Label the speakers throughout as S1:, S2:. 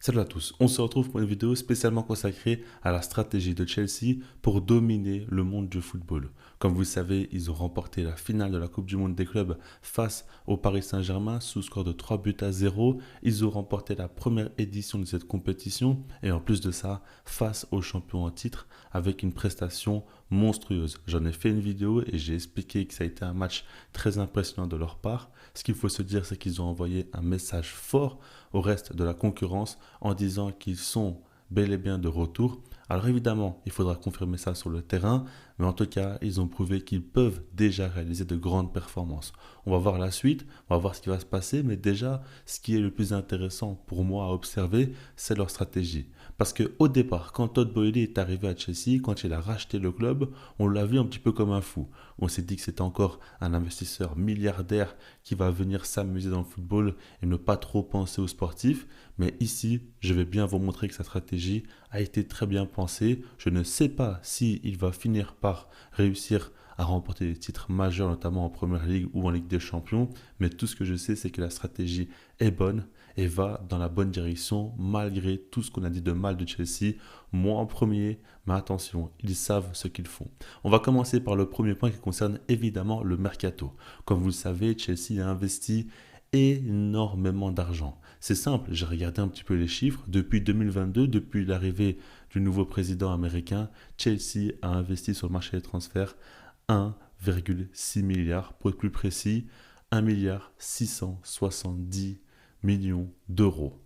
S1: Salut à tous, on se retrouve pour une vidéo spécialement consacrée à la stratégie de Chelsea pour dominer le monde du football. Comme vous le savez, ils ont remporté la finale de la Coupe du Monde des clubs face au Paris Saint-Germain sous score de 3-0. Ils ont remporté la première édition de cette compétition et en plus de ça, face aux champions en titre avec une prestation monstrueuse. J'en ai fait une vidéo et j'ai expliqué que ça a été un match très impressionnant de leur part. Ce qu'il faut se dire, c'est qu'ils ont envoyé un message fort au reste de la concurrence en disant qu'ils sont bel et bien de retour. Alors évidemment, il faudra confirmer ça sur le terrain, mais en tout cas, ils ont prouvé qu'ils peuvent déjà réaliser de grandes performances. On va voir la suite, on va voir ce qui va se passer, mais déjà, ce qui est le plus intéressant pour moi à observer, c'est leur stratégie. Parce qu'au départ, quand Todd Boehly est arrivé à Chelsea, quand il a racheté le club, on l'a vu un petit peu comme un fou. On s'est dit que c'était encore un investisseur milliardaire qui va venir s'amuser dans le football et ne pas trop penser aux sportifs. Mais ici, je vais bien vous montrer que sa stratégie a été très bien pensée. Je ne sais pas s'il va finir par réussir à remporter des titres majeurs, notamment en Première Ligue ou en Ligue des Champions. Mais tout ce que je sais, c'est que la stratégie est bonne et va dans la bonne direction malgré tout ce qu'on a dit de mal de Chelsea. Moi en premier, mais attention, ils savent ce qu'ils font. On va commencer par le premier point qui concerne évidemment le mercato. Comme vous le savez, Chelsea a investi énormément d'argent. C'est simple, j'ai regardé un petit peu les chiffres. Depuis 2022, depuis l'arrivée du nouveau président américain, Chelsea a investi sur le marché des transferts 1,6 milliard, pour être plus précis, 1 milliard 670 millions d'euros.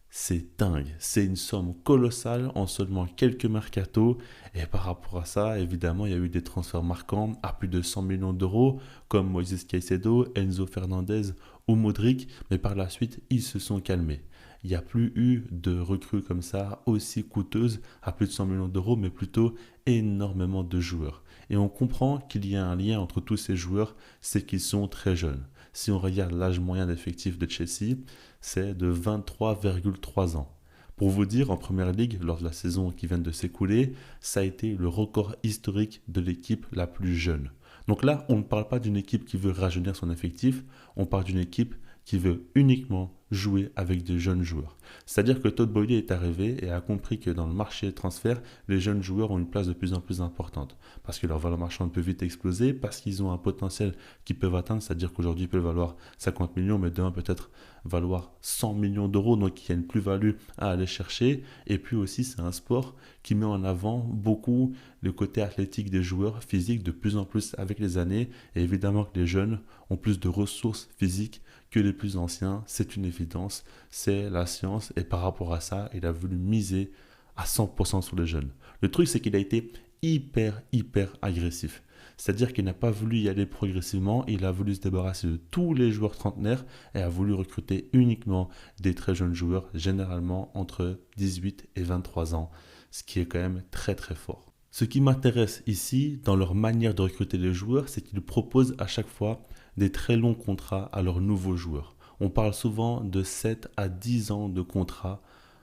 S1: C'est dingue, c'est une somme colossale en seulement quelques mercatos. Et par rapport à ça, évidemment, il y a eu des transferts marquants à plus de 100 millions d'euros, comme Moises Caicedo, Enzo Fernandez ou Modric. Mais par la suite, ils se sont calmés. Il n'y a plus eu de recrues comme ça aussi coûteuses à plus de 100 millions d'euros, mais plutôt énormément de joueurs. Et on comprend qu'il y a un lien entre tous ces joueurs, c'est qu'ils sont très jeunes. Si on regarde l'âge moyen d'effectif de Chelsea, c'est de 23,3 ans. Pour vous dire, en Première Ligue, lors de la saison qui vient de s'écouler, ça a été le record historique de l'équipe la plus jeune. Donc là, on ne parle pas d'une équipe qui veut rajeunir son effectif, on parle d'une équipe qui veut uniquement jouer avec des jeunes joueurs. C'est-à-dire que Todd Boehly est arrivé et a compris que dans le marché des transferts, les jeunes joueurs ont une place de plus en plus importante. Parce que leur valeur marchande peut vite exploser, parce qu'ils ont un potentiel qu'ils peuvent atteindre, c'est-à-dire qu'aujourd'hui ils peuvent valoir 50 millions, mais demain peut-être valoir 100 millions d'euros, donc il y a une plus-value à aller chercher. Et puis aussi, c'est un sport qui met en avant beaucoup le côté athlétique des joueurs, physiques de plus en plus avec les années. Et évidemment que les jeunes ont plus de ressources physiques que les plus anciens, c'est une évidence, c'est la science, et par rapport à ça, il a voulu miser à 100% sur les jeunes. Le truc, c'est qu'il a été hyper agressif. C'est-à-dire qu'il n'a pas voulu y aller progressivement, il a voulu se débarrasser de tous les joueurs trentenaires et a voulu recruter uniquement des très jeunes joueurs, généralement entre 18 et 23 ans, ce qui est quand même très fort. Ce qui m'intéresse ici, dans leur manière de recruter les joueurs, c'est qu'ils proposent à chaque fois des très longs contrats à leurs nouveaux joueurs. On parle souvent de 7 à 10 ans de contrat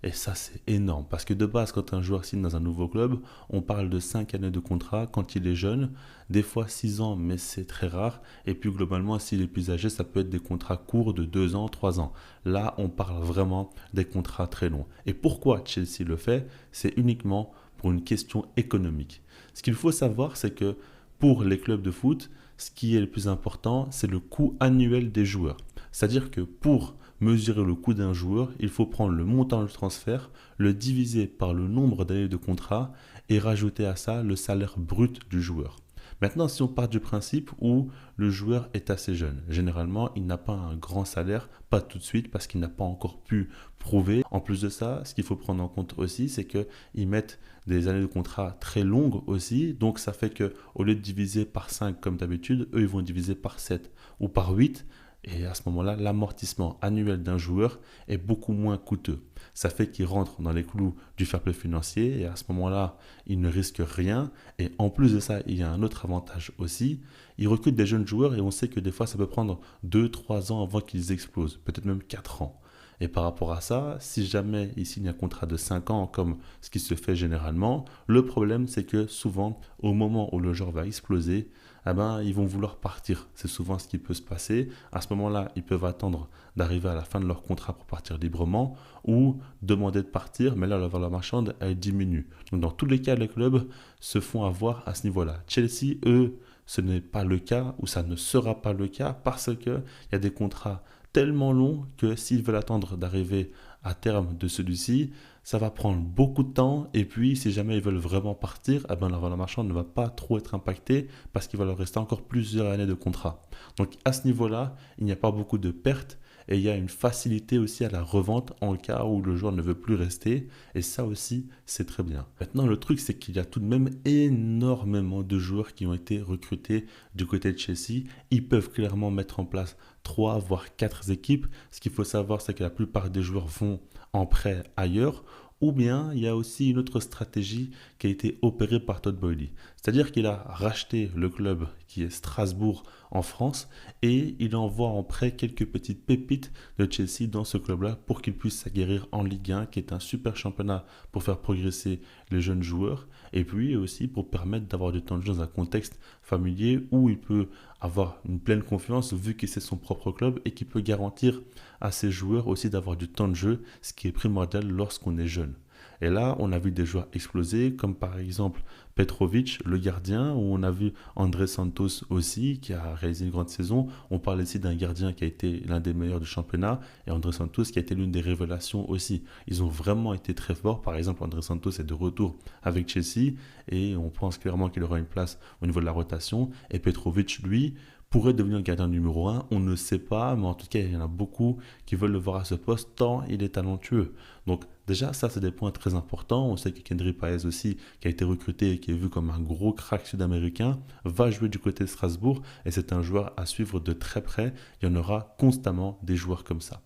S1: et ça c'est énorme parce que de base quand un joueur signe dans un nouveau club, on parle de 5 années de contrat quand il est jeune, des fois 6 ans mais c'est très rare et puis globalement s'il est plus âgé ça peut être des contrats courts de 2 ans, 3 ans. Là on parle vraiment des contrats très longs. Et pourquoi Chelsea le fait? C'est uniquement pour une question économique. Ce qu'il faut savoir c'est que pour les clubs de foot, ce qui est le plus important, c'est le coût annuel des joueurs. C'est-à-dire que pour mesurer le coût d'un joueur, il faut prendre le montant du transfert, le diviser par le nombre d'années de contrat et rajouter à ça le salaire brut du joueur. Maintenant, si on part du principe où le joueur est assez jeune, généralement, il n'a pas un grand salaire, pas tout de suite, parce qu'il n'a pas encore pu prouver. En plus de ça, ce qu'il faut prendre en compte aussi, c'est qu'ils mettent des années de contrat très longues aussi. Donc, ça fait qu'au lieu de diviser par 5 comme d'habitude, eux, ils vont diviser par 7 ou par 8. Et à ce moment-là, l'amortissement annuel d'un joueur est beaucoup moins coûteux. Ça fait qu'il rentre dans les clous du fair play financier et à ce moment-là, il ne risque rien. Et en plus de ça, il y a un autre avantage aussi. Il recrute des jeunes joueurs et on sait que des fois, ça peut prendre 2-3 ans avant qu'ils explosent, peut-être même 4 ans. Et par rapport à ça, si jamais il signe un contrat de 5 ans, comme ce qui se fait généralement, le problème c'est que souvent, au moment où le joueur va exploser, eh ben, ils vont vouloir partir. C'est souvent ce qui peut se passer. À ce moment-là, ils peuvent attendre d'arriver à la fin de leur contrat pour partir librement ou demander de partir, mais là, la valeur marchande, elle diminue. Donc, dans tous les cas, les clubs se font avoir à ce niveau-là. Chelsea, eux, ce n'est pas le cas ou ça ne sera pas le cas parce qu'il y a des contrats tellement longs que s'ils veulent attendre d'arriver à terme de celui-ci, ça va prendre beaucoup de temps et puis si jamais ils veulent vraiment partir, eh ben, la valeur marchande ne va pas trop être impactée parce qu'il va leur rester encore plusieurs années de contrat. Donc à ce niveau-là, il n'y a pas beaucoup de pertes et il y a une facilité aussi à la revente en cas où le joueur ne veut plus rester et ça aussi c'est très bien. Maintenant le truc c'est qu'il y a tout de même énormément de joueurs qui ont été recrutés du côté de Chelsea. Ils peuvent clairement mettre en place 3 voire 4 équipes. Ce qu'il faut savoir c'est que la plupart des joueurs vont en prêt ailleurs ou bien il y a aussi une autre stratégie qui a été opérée par Todd Boehly. C'est-à-dire qu'il a racheté le club qui est Strasbourg en France et il envoie en prêt quelques petites pépites de Chelsea dans ce club-là pour qu'il puisse s'aguerrir en Ligue 1 qui est un super championnat pour faire progresser les jeunes joueurs et puis aussi pour permettre d'avoir du temps de jeu dans un contexte familier où il peut avoir une pleine confiance vu que c'est son propre club et qu'il peut garantir à ses joueurs aussi d'avoir du temps de jeu, ce qui est primordial lorsqu'on est jeune. Et là, on a vu des joueurs exploser, comme par exemple Petrovic, le gardien, où on a vu André Santos aussi, qui a réalisé une grande saison. On parle ici d'un gardien qui a été l'un des meilleurs du championnat, et André Santos qui a été l'une des révélations aussi. Ils ont vraiment été très forts. Par exemple, André Santos est de retour avec Chelsea, et on pense clairement qu'il aura une place au niveau de la rotation. Et Petrovic, lui, pourrait devenir le gardien numéro 1, on ne sait pas, mais en tout cas, il y en a beaucoup qui veulent le voir à ce poste tant il est talentueux. Donc déjà, ça, c'est des points très importants. On sait que Kendry Páez aussi, qui a été recruté et qui est vu comme un gros crack sud-américain, va jouer du côté de Strasbourg et c'est un joueur à suivre de très près. Il y en aura constamment des joueurs comme ça.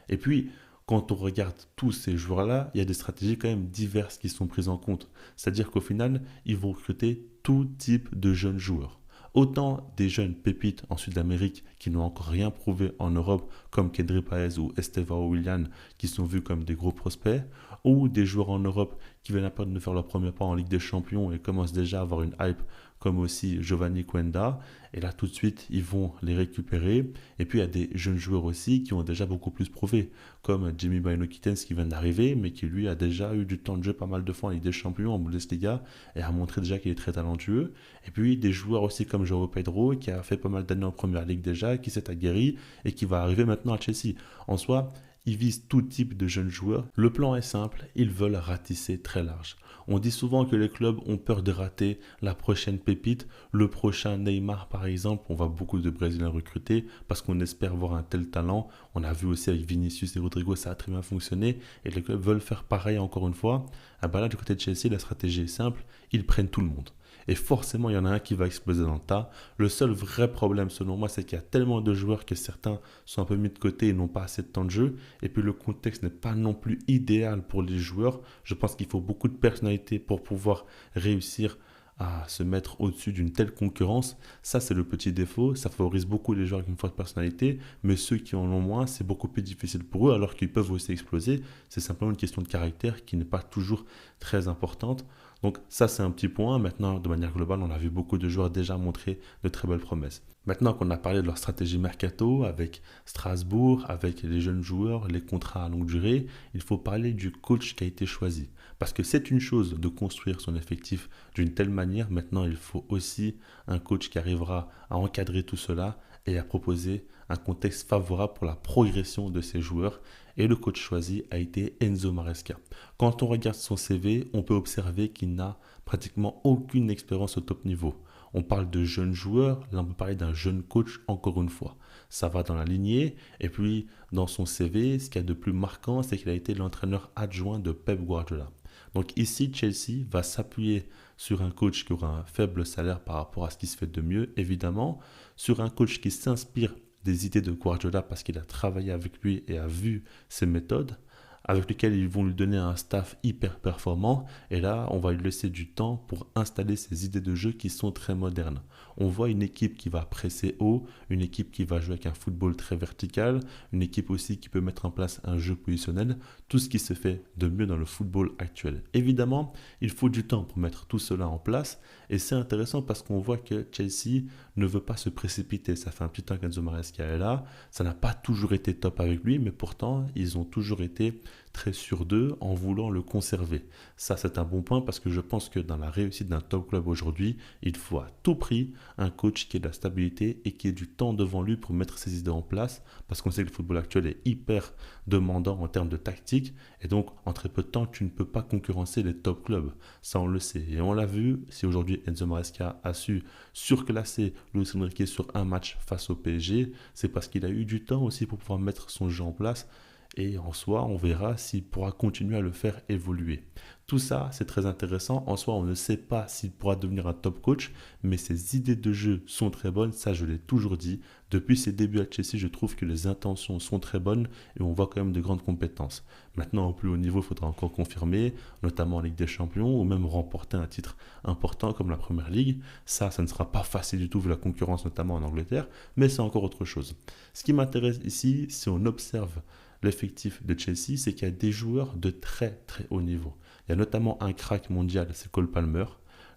S1: Et puis, quand on regarde tous ces joueurs-là, il y a des stratégies quand même diverses qui sont prises en compte. C'est-à-dire qu'au final, ils vont recruter tout type de jeunes joueurs. Autant des jeunes pépites en Sud-Amérique qui n'ont encore rien prouvé en Europe, comme Kendry Páez ou Estevão Willian, qui sont vus comme des gros prospects, ou des joueurs en Europe qui viennent à peine de faire leur premier pas en Ligue des Champions et commencent déjà à avoir une hype, comme aussi Giovanni Quenda. Et là, tout de suite, ils vont les récupérer. Et puis, il y a des jeunes joueurs aussi qui ont déjà beaucoup plus prouvé, comme Jimmy Bynoe-Kittens qui vient d'arriver, mais qui lui a déjà eu du temps de jeu pas mal de fois en Ligue des Champions, en Bundesliga, et a montré déjà qu'il est très talentueux. Et puis, des joueurs aussi comme João Pedro, qui a fait pas mal d'années en Première Ligue déjà, qui s'est aguerri et qui va arriver maintenant à Chelsea. En soi, ils visent tout type de jeunes joueurs. Le plan est simple, ils veulent ratisser très large. On dit souvent que les clubs ont peur de rater la prochaine pépite, le prochain Neymar par exemple. On voit beaucoup de Brésiliens recrutés parce qu'on espère voir un tel talent. On a vu aussi avec Vinicius et Rodrigo, ça a très bien fonctionné et les clubs veulent faire pareil encore une fois. Ah bah là, du côté de Chelsea, la stratégie est simple, ils prennent tout le monde. Et forcément, il y en a un qui va exploser dans le tas. Le seul vrai problème, selon moi, c'est qu'il y a tellement de joueurs que certains sont un peu mis de côté et n'ont pas assez de temps de jeu. Et puis, le contexte n'est pas non plus idéal pour les joueurs. Je pense qu'il faut beaucoup de personnalité pour pouvoir réussir à se mettre au-dessus d'une telle concurrence. Ça, c'est le petit défaut. Ça favorise beaucoup les joueurs qui ont une forte personnalité. Mais ceux qui en ont moins, c'est beaucoup plus difficile pour eux, alors qu'ils peuvent aussi exploser. C'est simplement une question de caractère qui n'est pas toujours très importante. Donc ça, c'est un petit point. Maintenant, de manière globale, on a vu beaucoup de joueurs déjà montrer de très belles promesses. Maintenant qu'on a parlé de leur stratégie mercato avec Strasbourg, avec les jeunes joueurs, les contrats à longue durée, il faut parler du coach qui a été choisi. Parce que c'est une chose de construire son effectif d'une telle manière. Maintenant, il faut aussi un coach qui arrivera à encadrer tout cela et à proposer un contexte favorable pour la progression de ses joueurs. Et le coach choisi a été Enzo Maresca. Quand on regarde son CV, on peut observer qu'il n'a pratiquement aucune expérience au top niveau. On parle de jeunes joueurs, là on peut parler d'un jeune coach encore une fois. Ça va dans la lignée. Et puis dans son CV, ce qu'il y a de plus marquant, c'est qu'il a été l'entraîneur adjoint de Pep Guardiola. Donc ici, Chelsea va s'appuyer sur un coach qui aura un faible salaire par rapport à ce qui se fait de mieux, évidemment, sur un coach qui s'inspire des idées de Guardiola parce qu'il a travaillé avec lui et a vu ses méthodes, avec lequel ils vont lui donner un staff hyper performant. Et là, on va lui laisser du temps pour installer ses idées de jeu qui sont très modernes. On voit une équipe qui va presser haut, une équipe qui va jouer avec un football très vertical, une équipe aussi qui peut mettre en place un jeu positionnel, tout ce qui se fait de mieux dans le football actuel. Évidemment, il faut du temps pour mettre tout cela en place et c'est intéressant parce qu'on voit que Chelsea ne veut pas se précipiter. Ça fait un petit temps qu'Enzo Maresca est là, ça n'a pas toujours été top avec lui, mais pourtant ils ont toujours été très sûrs d'eux en voulant le conserver. Ça, c'est un bon point parce que je pense que dans la réussite d'un top club aujourd'hui, il faut à tout prix un coach qui ait de la stabilité et qui ait du temps devant lui pour mettre ses idées en place parce qu'on sait que le football actuel est hyper demandant en termes de tactique et donc en très peu de temps, tu ne peux pas concurrencer les top clubs. Ça, on le sait et on l'a vu. Si aujourd'hui Enzo Maresca a su surclasser Luis Enrique sur un match face au PSG, c'est parce qu'il a eu du temps aussi pour pouvoir mettre son jeu en place. Et en soi, on verra s'il pourra continuer à le faire évoluer. Tout ça, c'est très intéressant. En soi, on ne sait pas s'il pourra devenir un top coach, mais ses idées de jeu sont très bonnes. Ça, je l'ai toujours dit. Depuis ses débuts à Chelsea, je trouve que les intentions sont très bonnes et on voit quand même de grandes compétences. Maintenant, au plus haut niveau, il faudra encore confirmer, notamment en Ligue des Champions, ou même remporter un titre important comme la Première Ligue. Ça ne sera pas facile du tout vu la concurrence, notamment en Angleterre, mais c'est encore autre chose. Ce qui m'intéresse ici, si on observe l'effectif de Chelsea, c'est qu'il y a des joueurs de très très haut niveau. Il y a notamment un crack mondial, c'est Cole Palmer.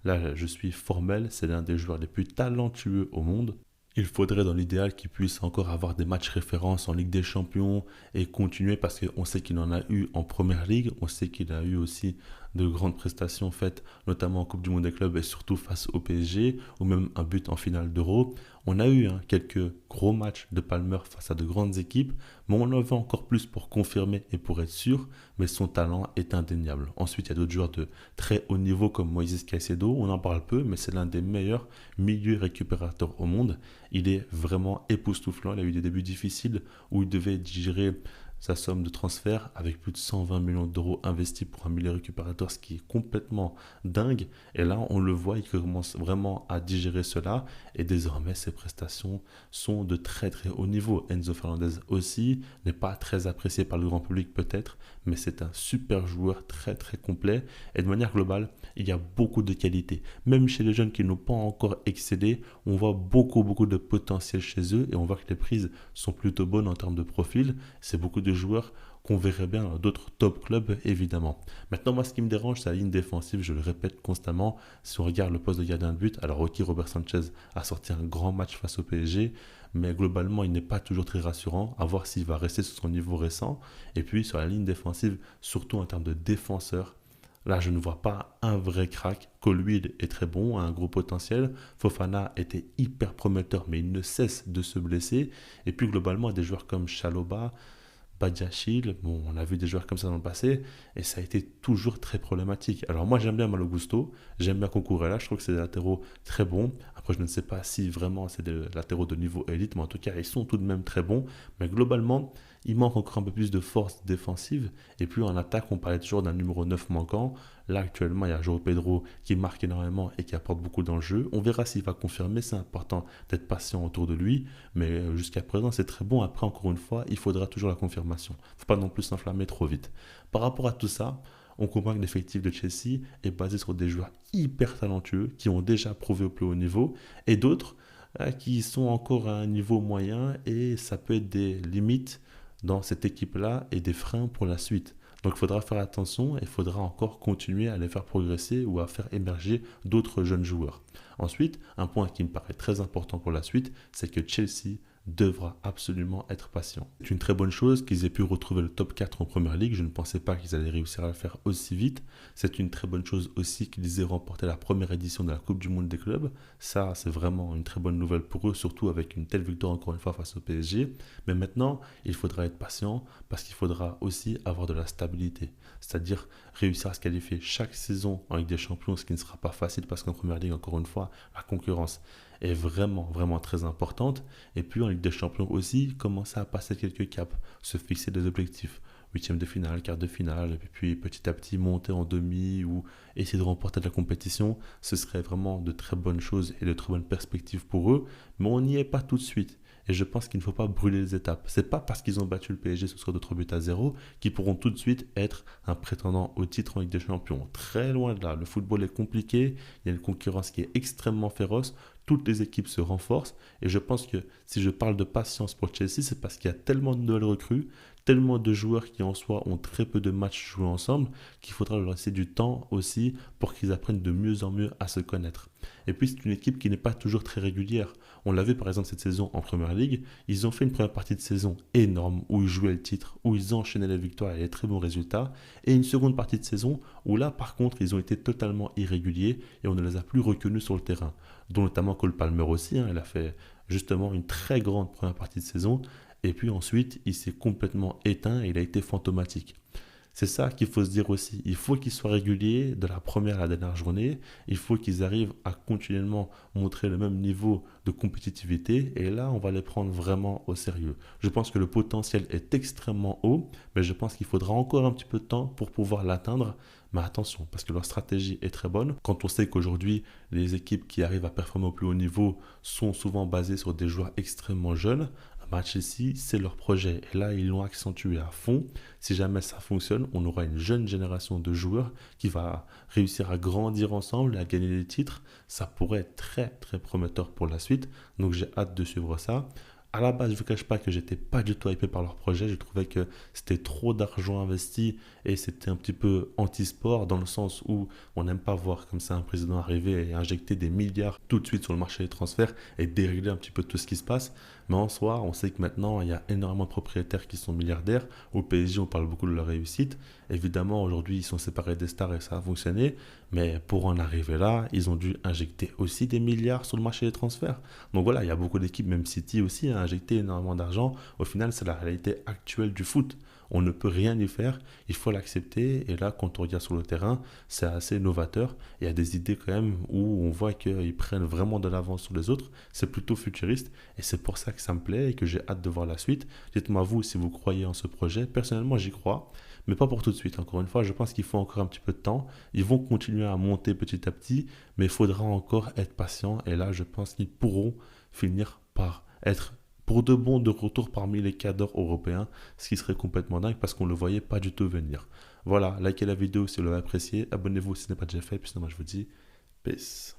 S1: Là, je suis formel, c'est l'un des joueurs les plus talentueux au monde. Il faudrait dans l'idéal qu'il puisse encore avoir des matchs références en Ligue des Champions et continuer parce qu'on sait qu'il en a eu en Première Ligue, on sait qu'il a eu aussi de grandes prestations faites notamment en Coupe du Monde des clubs et surtout face au PSG ou même un but en finale d'Euro. On a eu quelques gros matchs de Palmer face à de grandes équipes, mais on en veut encore plus pour confirmer et pour être sûr, mais son talent est indéniable. Ensuite, il y a d'autres joueurs de très haut niveau comme Moïse Caicedo, on en parle peu, mais c'est l'un des meilleurs milieux récupérateurs au monde. Il est vraiment époustouflant, il a eu des débuts difficiles où il devait digérer sa somme de transfert avec plus de 120 millions d'euros investis pour un milieu récupérateur, ce qui est complètement dingue. Et là, on le voit, il commence vraiment à digérer cela. Et désormais, ses prestations sont de très très haut niveau. Enzo Fernandez aussi n'est pas très apprécié par le grand public peut-être, mais c'est un super joueur très très complet. Et de manière globale, il y a beaucoup de qualités. Même chez les jeunes qui n'ont pas encore excellé, on voit beaucoup de potentiel chez eux et on voit que les prises sont plutôt bonnes en termes de profil. C'est beaucoup de joueurs qu'on verrait bien dans d'autres top clubs, évidemment. Maintenant, moi, ce qui me dérange, c'est la ligne défensive. Je le répète constamment. Si on regarde le poste de gardien de but, alors ok, Robert Sanchez a sorti un grand match face au PSG, mais globalement, il n'est pas toujours très rassurant. À voir s'il va rester sur son niveau récent. Et puis, sur la ligne défensive, surtout en termes de défenseurs, là, je ne vois pas un vrai crack. Colwill est très bon, a un gros potentiel. Fofana était hyper prometteur, mais il ne cesse de se blesser. Et puis, globalement, des joueurs comme Chalobah, Badiachil, bon, on a vu des joueurs comme ça dans le passé, et ça a été toujours très problématique. Alors moi j'aime bien Malo Gusto, j'aime bien Cucurella, je trouve que c'est des latéraux très bons. Après je ne sais pas si vraiment c'est des latéraux de niveau élite, mais en tout cas ils sont tout de même très bons. Mais globalement, il manque encore un peu plus de force défensive. Et puis en attaque, on parlait toujours d'un numéro 9 manquant. Là actuellement, il y a João Pedro qui marque énormément et qui apporte beaucoup dans le jeu. On verra s'il va confirmer, c'est important d'être patient autour de lui. Mais jusqu'à présent, c'est très bon. Après, encore une fois, il faudra toujours la confirmation. Il ne faut pas non plus s'enflammer trop vite. Par rapport à tout ça, on comprend que l'effectif de Chelsea est basé sur des joueurs hyper talentueux qui ont déjà prouvé au plus haut niveau et d'autres qui sont encore à un niveau moyen et ça peut être des limites dans cette équipe-là et des freins pour la suite. Donc il faudra faire attention et il faudra encore continuer à les faire progresser ou à faire émerger d'autres jeunes joueurs. Ensuite, un point qui me paraît très important pour la suite, c'est que Chelsea devra absolument être patient. C'est une très bonne chose qu'ils aient pu retrouver le top 4 en Première Ligue. Je ne pensais pas qu'ils allaient réussir à le faire aussi vite. C'est une très bonne chose aussi qu'ils aient remporté la première édition de la Coupe du Monde des clubs. Ça, c'est vraiment une très bonne nouvelle pour eux, surtout avec une telle victoire encore une fois face au PSG. Mais maintenant, il faudra être patient parce qu'il faudra aussi avoir de la stabilité. C'est-à-dire réussir à se qualifier chaque saison en Ligue des Champions, ce qui ne sera pas facile parce qu'en Première Ligue, encore une fois, la concurrence est vraiment très importante. Et puis en Ligue des Champions aussi, commencer à passer quelques caps, se fixer des objectifs. Huitième de finale, quart de finale, et puis petit à petit monter en demi ou essayer de remporter de la compétition, ce serait vraiment de très bonnes choses et de très bonnes perspectives pour eux, mais on n'y est pas tout de suite. et je pense qu'il ne faut pas brûler les étapes. C'est pas parce qu'ils ont battu le PSG ce score de 3 buts à 0 qu'ils pourront tout de suite être un prétendant au titre en Ligue des Champions. Très loin de là, le football est compliqué, il y a une concurrence qui est extrêmement féroce, toutes les équipes se renforcent, et je pense que si je parle de patience pour Chelsea, c'est parce qu'il y a tellement de nouvelles recrues, tellement de joueurs qui en soi ont très peu de matchs joués ensemble, qu'il faudra leur laisser du temps aussi pour qu'ils apprennent de mieux en mieux à se connaître. Et puis c'est une équipe qui n'est pas toujours très régulière. On l'a vu par exemple cette saison en Première Ligue, ils ont fait une première partie de saison énorme où ils jouaient le titre, où ils enchaînaient les victoires et les très bons résultats, et une seconde partie de saison où là par contre ils ont été totalement irréguliers et on ne les a plus reconnus sur le terrain, dont notamment Cole Palmer aussi, il a fait justement une très grande première partie de saison, et puis ensuite il s'est complètement éteint et il a été fantomatique. C'est ça qu'il faut se dire aussi. Il faut qu'ils soient réguliers de la première à la dernière journée. Il faut qu'ils arrivent à continuellement montrer le même niveau de compétitivité. Et là, on va les prendre vraiment au sérieux. Je pense que le potentiel est extrêmement haut, mais je pense qu'il faudra encore un petit peu de temps pour pouvoir l'atteindre. Mais attention, parce que leur stratégie est très bonne. Quand on sait qu'aujourd'hui, les équipes qui arrivent à performer au plus haut niveau sont souvent basées sur des joueurs extrêmement jeunes, Chelsea, c'est leur projet. Et là, ils l'ont accentué à fond. Si jamais ça fonctionne, on aura une jeune génération de joueurs qui va réussir à grandir ensemble et à gagner des titres. Ça pourrait être très, très prometteur pour la suite. Donc, j'ai hâte de suivre ça. À la base, je ne vous cache pas que j'étais pas du tout hypé par leur projet. Je trouvais que c'était trop d'argent investi et c'était un petit peu anti-sport dans le sens où on n'aime pas voir comme ça un président arriver et injecter des milliards tout de suite sur le marché des transferts et dérégler un petit peu tout ce qui se passe. Mais en soi, on sait que maintenant, il y a énormément de propriétaires qui sont milliardaires. Au PSG, on parle beaucoup de leur réussite. Évidemment, aujourd'hui, ils sont séparés des stars et ça a fonctionné. Mais pour en arriver là, ils ont dû injecter aussi des milliards sur le marché des transferts. Donc voilà, il y a beaucoup d'équipes, même City aussi, a injecté énormément d'argent. Au final, c'est la réalité actuelle du foot. On ne peut rien y faire, il faut l'accepter. Et là, quand on regarde sur le terrain, c'est assez novateur. Il y a des idées quand même où on voit qu'ils prennent vraiment de l'avance sur les autres. C'est plutôt futuriste et c'est pour ça que ça me plaît et que j'ai hâte de voir la suite. Dites-moi vous si vous croyez en ce projet. Personnellement, j'y crois, mais pas pour tout de suite. Encore une fois, je pense qu'il faut encore un petit peu de temps. Ils vont continuer à monter petit à petit, mais il faudra encore être patient. Et là, je pense qu'ils pourront finir par être pour de bon de retour parmi les cadres européens, ce qui serait complètement dingue parce qu'on ne le voyait pas du tout venir. Voilà, likez la vidéo si vous l'avez apprécié, abonnez-vous si ce n'est pas déjà fait, puis sinon moi je vous dis peace.